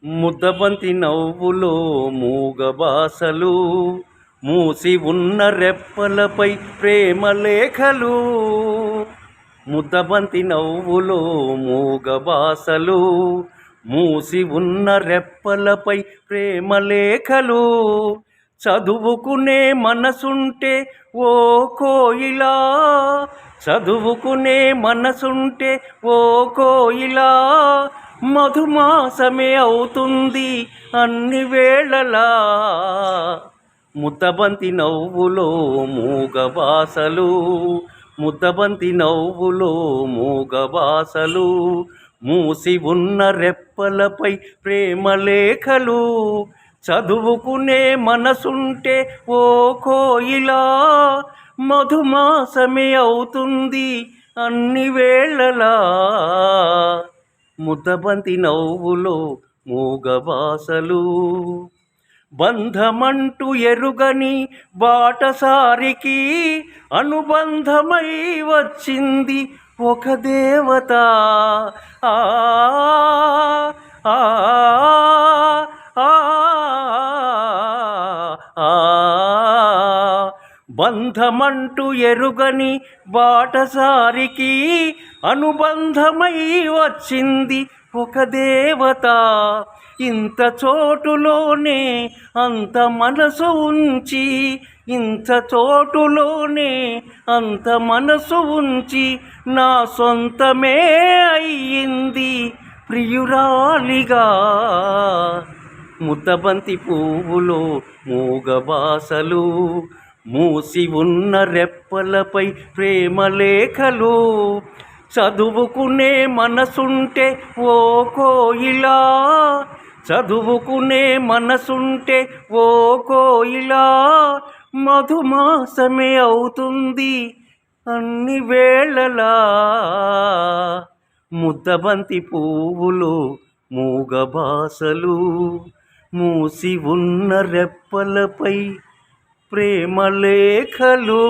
ముద్దబంతి నవ్వులో మూగబాసలు, మూసి ఉన్న రెప్పలపై ప్రేమలేఖలు. ముద్దబంతి నవ్వులో మూగబాసలు, మూసి ఉన్న రెప్పలపై ప్రేమలేఖలు. చదువుకునే మనసుంటే ఓ కోయిలా, చదువుకునే మనసుంటే ఓ కోయిలా, మధుమాసమే అవుతుంది అన్ని వేళలా. ముద్దబంతి నవ్వులో మూగబాసలు, ముద్దబంతి నవ్వులో మూగబాసలు, మూసి ఉన్న రెప్పలపై ప్రేమలేఖలు. చదువుకునే మనసుంటే ఓ కోయిలా, మధుమాసమే అవుతుంది అన్ని వేళలా. ముద్దబంతి నవ్వులో మూగబాసలు. బంధమంటూ ఎరుగని బాటసారికి అనుబంధమై వచ్చింది ఒక దేవత. ఆ ఆ బంధమంటూ ఎరుగని బాటసారికి అనుబంధమై వచ్చింది ఒక దేవత. ఇంత చోటులోనే అంత మనసు ఉంచి, ఇంత చోటులోనే అంత మనసు ఉంచి, నా సొంతమే అయ్యింది ప్రియురాలిగా. ముద్దబంతి పువ్వులో మూగబాసలు, మూసి ఉన్న రెప్పలపై ప్రేమలేఖలు. చదువుకునే మనసుంటే ఓ కోయిలా, చదువుకునే మనసుంటే ఓ కోయిలా, మధుమాసమే అవుతుంది అన్ని వేళలా. ముద్దబంతి పువ్వులో మూగబాసలు, మూసి ఉన్న రెప్పలపై ప్రేమలేఖలు.